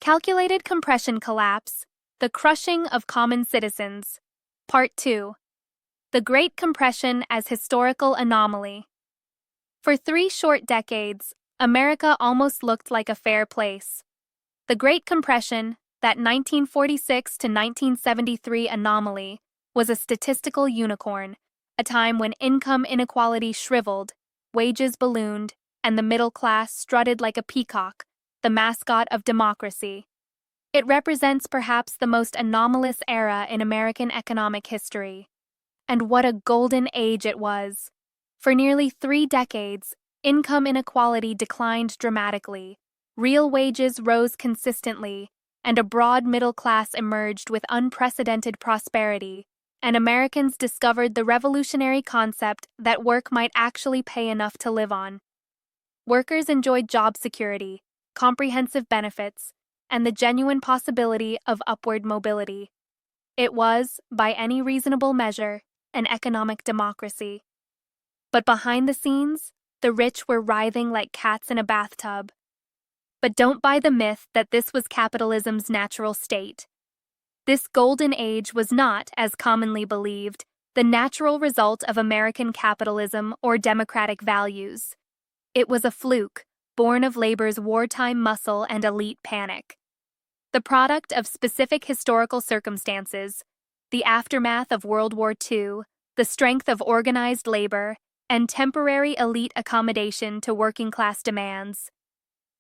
Calculated Compression Collapse, The Crushing of Common Citizens. Part 2. The Great Compression as Historical Anomaly. For 3 short decades, America almost looked like a fair place. The Great Compression, that 1946 to 1973 anomaly, was a statistical unicorn, a time when income inequality shriveled, wages ballooned, and the middle class strutted like a peacock, the mascot of democracy. It represents perhaps the most anomalous era in American economic history. And what a golden age it was! For nearly 3 decades, income inequality declined dramatically, real wages rose consistently, and a broad middle class emerged with unprecedented prosperity, and Americans discovered the revolutionary concept that work might actually pay enough to live on. Workers enjoyed job security, comprehensive benefits, and the genuine possibility of upward mobility. It was, by any reasonable measure, an economic democracy. But behind the scenes, the rich were writhing like cats in a bathtub. But don't buy the myth that this was capitalism's natural state. This golden age was not, as commonly believed, the natural result of American capitalism or democratic values. It was a fluke, born of labor's wartime muscle and elite panic. The product of specific historical circumstances, the aftermath of World War II, the strength of organized labor, and temporary elite accommodation to working-class demands.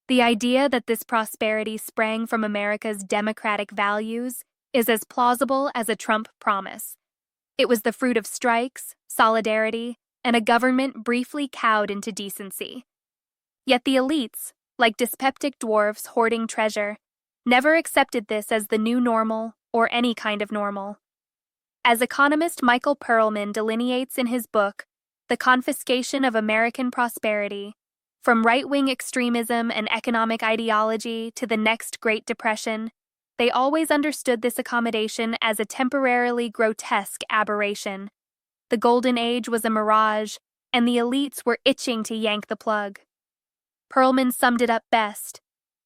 The idea that this prosperity sprang from America's democratic values is as plausible as a Trump promise. It was the fruit of strikes, solidarity, and a government briefly cowed into decency. Yet the elites, like dyspeptic dwarfs hoarding treasure, never accepted this as the new normal or any kind of normal. As economist Michael Perelman delineates in his book, The Confiscation of American Prosperity, from right-wing extremism and economic ideology to the next Great Depression, they always understood this accommodation as a temporarily grotesque aberration. The Golden Age was a mirage, and the elites were itching to yank the plug. Perelman summed it up best.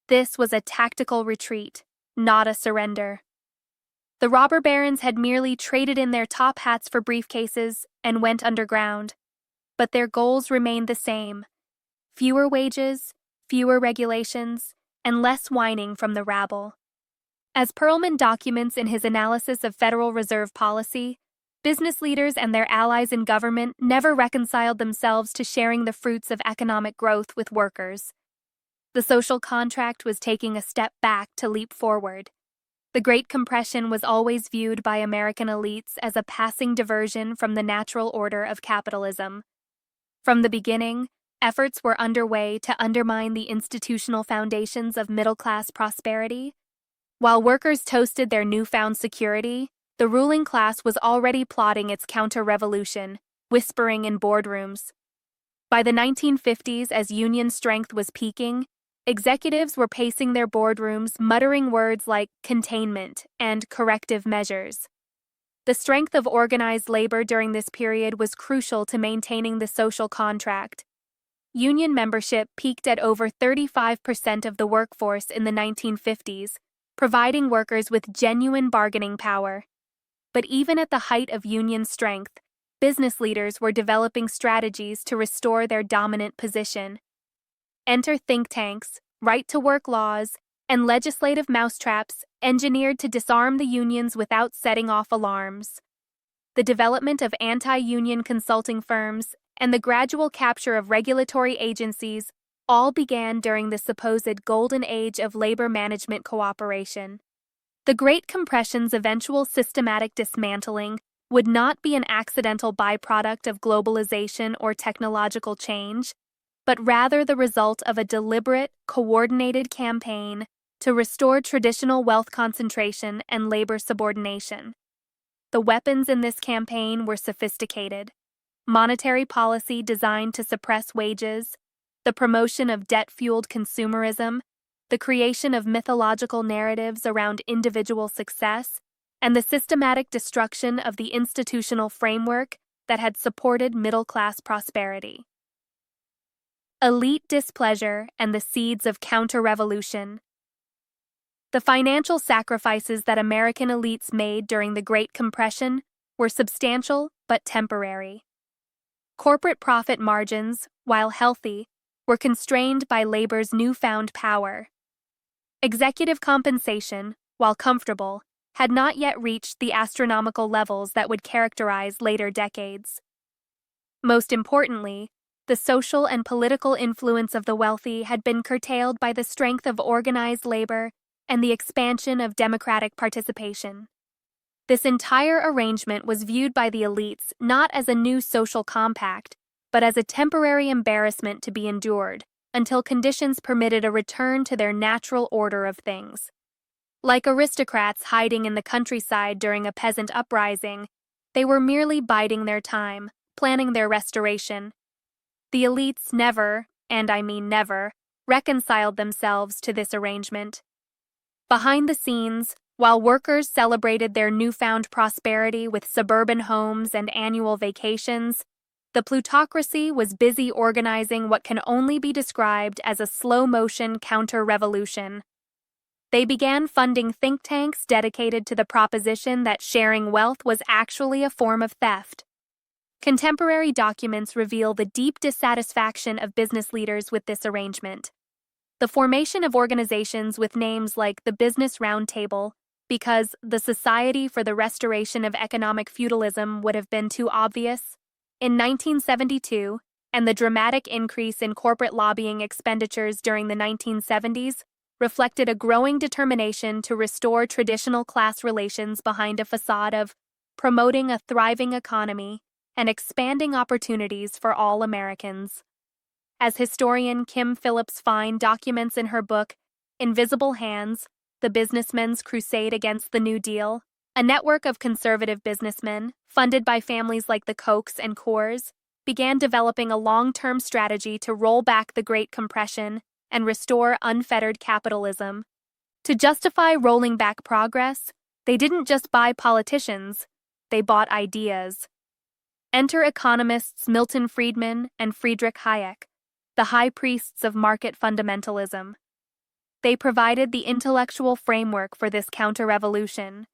This was a tactical retreat, not a surrender. The robber barons had merely traded in their top hats for briefcases and went underground. But their goals remained the same: fewer wages, fewer regulations, and less whining from the rabble. As Perelman documents in his analysis of Federal Reserve policy, business leaders and their allies in government never reconciled themselves to sharing the fruits of economic growth with workers. The social contract was taking a step back to leap forward. The Great Compression was always viewed by American elites as a passing diversion from the natural order of capitalism. From the beginning, efforts were underway to undermine the institutional foundations of middle-class prosperity. While workers toasted their newfound security, the ruling class was already plotting its counter-revolution, whispering in boardrooms. By the 1950s, as union strength was peaking, executives were pacing their boardrooms muttering words like containment and corrective measures. The strength of organized labor during this period was crucial to maintaining the social contract. Union membership peaked at over 35% of the workforce in the 1950s, providing workers with genuine bargaining power. But even at the height of union strength, business leaders were developing strategies to restore their dominant position. Enter think tanks, right-to-work laws, and legislative mousetraps engineered to disarm the unions without setting off alarms. The development of anti-union consulting firms and the gradual capture of regulatory agencies all began during the supposed golden age of labor management cooperation. The Great Compression's eventual systematic dismantling would not be an accidental byproduct of globalization or technological change, but rather the result of a deliberate, coordinated campaign to restore traditional wealth concentration and labor subordination. The weapons in this campaign were sophisticated: monetary policy designed to suppress wages, the promotion of debt-fueled consumerism, the creation of mythological narratives around individual success, and the systematic destruction of the institutional framework that had supported middle-class prosperity. Elite displeasure and the seeds of counter-revolution. The financial sacrifices that American elites made during the Great Compression were substantial but temporary. Corporate profit margins, while healthy, were constrained by labor's newfound power. Executive compensation, while comfortable, had not yet reached the astronomical levels that would characterize later decades. Most importantly, the social and political influence of the wealthy had been curtailed by the strength of organized labor and the expansion of democratic participation. This entire arrangement was viewed by the elites not as a new social compact, but as a temporary embarrassment to be endured until conditions permitted a return to their natural order of things. Like aristocrats hiding in the countryside during a peasant uprising, they were merely biding their time, planning their restoration. The elites never, and I mean never, reconciled themselves to this arrangement. Behind the scenes, while workers celebrated their newfound prosperity with suburban homes and annual vacations, the plutocracy was busy organizing what can only be described as a slow-motion counter-revolution. They began funding think tanks dedicated to the proposition that sharing wealth was actually a form of theft. Contemporary documents reveal the deep dissatisfaction of business leaders with this arrangement. The formation of organizations with names like the Business Roundtable, because the Society for the Restoration of Economic Feudalism would have been too obvious, in 1972, and the dramatic increase in corporate lobbying expenditures during the 1970s reflected a growing determination to restore traditional class relations behind a facade of promoting a thriving economy and expanding opportunities for all Americans. As historian Kim Phillips-Fein documents in her book, Invisible Hands, The Businessmen's Crusade Against the New Deal, a network of conservative businessmen, funded by families like the Kochs and Coors, began developing a long-term strategy to roll back the Great Compression and restore unfettered capitalism. To justify rolling back progress, they didn't just buy politicians, they bought ideas. Enter economists Milton Friedman and Friedrich Hayek, the high priests of market fundamentalism. They provided the intellectual framework for this counter-revolution.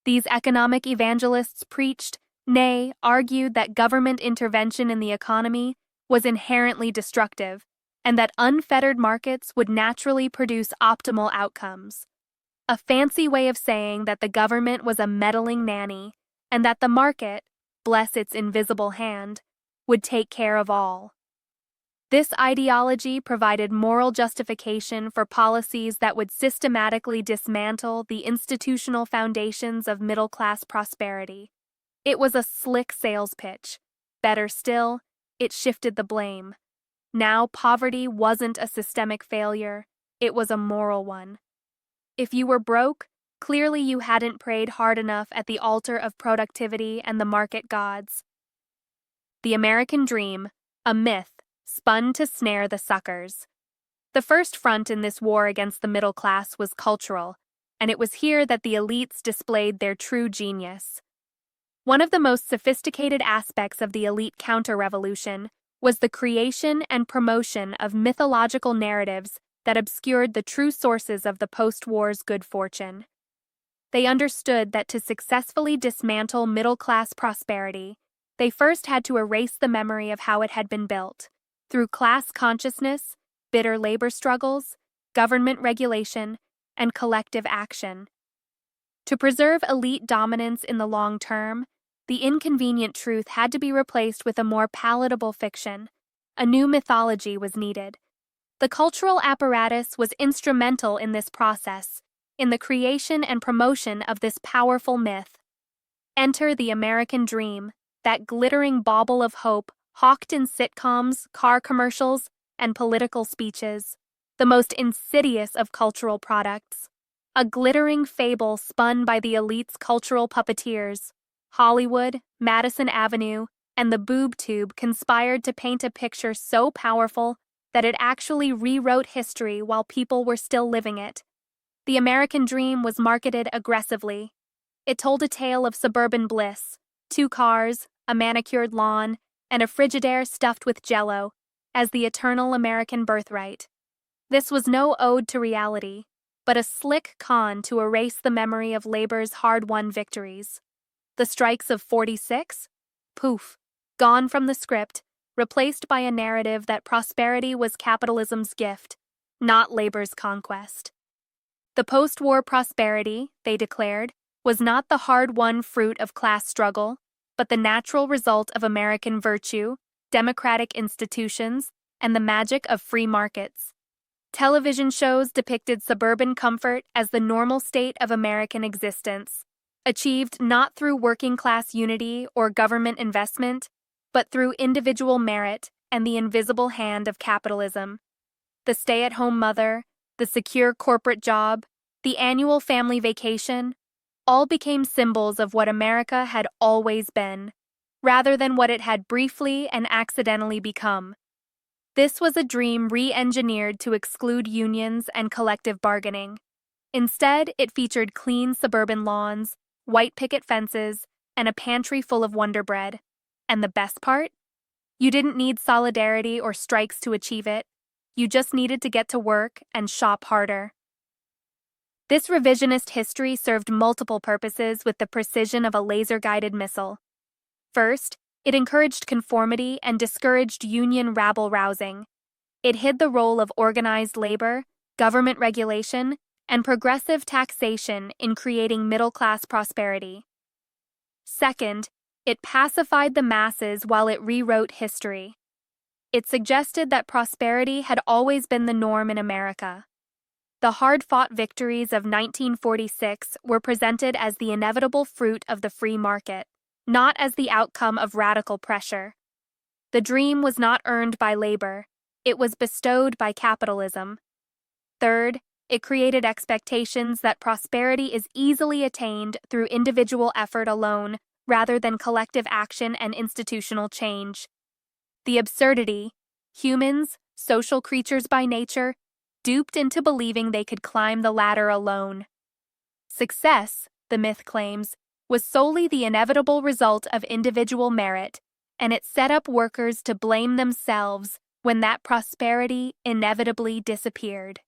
These economic evangelists preached, nay, argued that government intervention in the economy was inherently destructive, and that unfettered markets would naturally produce optimal outcomes. A fancy way of saying that the government was a meddling nanny, and that the market, bless its invisible hand, would take care of all. This ideology provided moral justification for policies that would systematically dismantle the institutional foundations of middle-class prosperity. It was a slick sales pitch. Better still, it shifted the blame. Now poverty wasn't a systemic failure, it was a moral one. If you were broke, clearly you hadn't prayed hard enough at the altar of productivity and the market gods. The American dream, a myth, spun to snare the suckers. The first front in this war against the middle class was cultural, and it was here that the elites displayed their true genius. One of the most sophisticated aspects of the elite counter-revolution was the creation and promotion of mythological narratives that obscured the true sources of the post-war's good fortune. They understood that to successfully dismantle middle-class prosperity, they first had to erase the memory of how it had been built, through class consciousness, bitter labor struggles, government regulation, and collective action. To preserve elite dominance in the long term, the inconvenient truth had to be replaced with a more palatable fiction. A new mythology was needed. The cultural apparatus was instrumental in this process, in the creation and promotion of this powerful myth. Enter the American dream, that glittering bauble of hope hawked in sitcoms, car commercials, and political speeches, the most insidious of cultural products. A glittering fable spun by the elite's cultural puppeteers. Hollywood, Madison Avenue, and the boob tube conspired to paint a picture so powerful that it actually rewrote history while people were still living it. The American dream was marketed aggressively. It told a tale of suburban bliss, 2 cars, a manicured lawn, and a Frigidaire stuffed with Jell-O, as the eternal American birthright. This was no ode to reality. but a slick con to erase the memory of labor's hard-won victories. The strikes of '46? Poof, gone from the script, replaced by a narrative that prosperity was capitalism's gift, not labor's conquest. The post-war prosperity, they declared, was not the hard-won fruit of class struggle, but the natural result of American virtue, democratic institutions, and the magic of free markets. Television shows depicted suburban comfort as the normal state of American existence, achieved not through working-class unity or government investment, but through individual merit and the invisible hand of capitalism. The stay-at-home mother, the secure corporate job, the annual family vacation, all became symbols of what America had always been, rather than what it had briefly and accidentally become. This was a dream re-engineered to exclude unions and collective bargaining. Instead, it featured clean suburban lawns, white picket fences, and a pantry full of Wonder Bread. And the best part? You didn't need solidarity or strikes to achieve it. You just needed to get to work and shop harder. This revisionist history served multiple purposes with the precision of a laser-guided missile. First, it encouraged conformity and discouraged union rabble-rousing. It hid the role of organized labor, government regulation, and progressive taxation in creating middle-class prosperity. Second, it pacified the masses while it rewrote history. It suggested that prosperity had always been the norm in America. The hard-fought victories of 1946 were presented as the inevitable fruit of the free market, not as the outcome of radical pressure. The dream was not earned by labor, it was bestowed by capitalism. Third, it created expectations that prosperity is easily attained through individual effort alone rather than collective action and institutional change. The absurdity, humans, social creatures by nature, duped into believing they could climb the ladder alone. Success, the myth claims, was solely the inevitable result of individual merit, and it set up workers to blame themselves when that prosperity inevitably disappeared.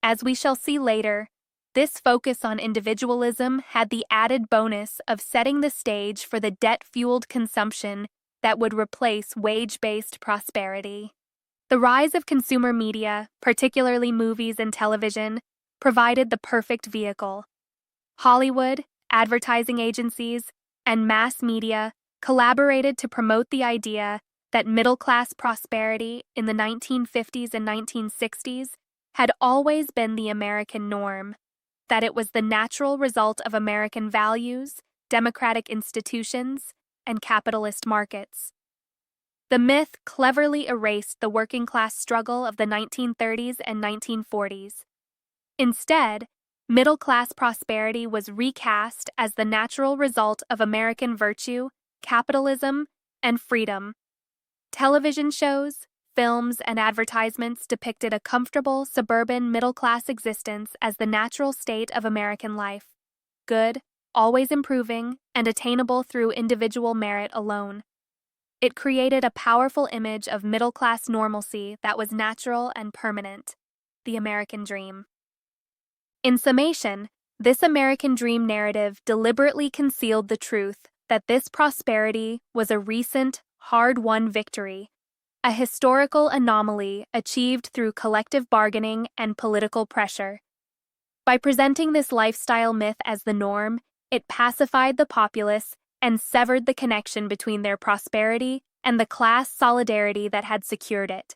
As we shall see later, this focus on individualism had the added bonus of setting the stage for the debt-fueled consumption that would replace wage-based prosperity. The rise of consumer media, particularly movies and television, provided the perfect vehicle. Hollywood, advertising agencies, and mass media collaborated to promote the idea that middle-class prosperity in the 1950s and 1960s had always been the American norm, that it was the natural result of American values, democratic institutions, and capitalist markets. The myth cleverly erased the working-class struggle of the 1930s and 1940s. Instead, middle-class prosperity was recast as the natural result of American virtue, capitalism, and freedom. Television shows, films, and advertisements depicted a comfortable, suburban, middle-class existence as the natural state of American life, good, always improving, and attainable through individual merit alone. It created a powerful image of middle-class normalcy that was natural and permanent, the American dream. In summation, this American dream narrative deliberately concealed the truth that this prosperity was a recent, hard-won victory, a historical anomaly achieved through collective bargaining and political pressure. By presenting this lifestyle myth as the norm, it pacified the populace and severed the connection between their prosperity and the class solidarity that had secured it.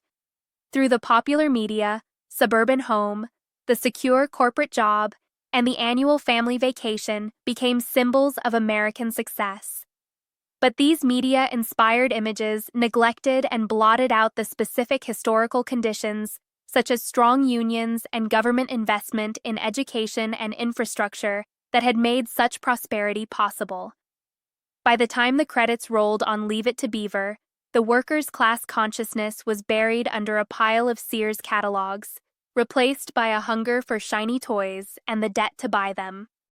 Through the popular media, suburban home, the secure corporate job, and the annual family vacation became symbols of American success. But these media-inspired images neglected and blotted out the specific historical conditions, such as strong unions and government investment in education and infrastructure, that had made such prosperity possible. By the time the credits rolled on Leave It to Beaver, the workers' class consciousness was buried under a pile of Sears catalogs, replaced by a hunger for shiny toys and the debt to buy them.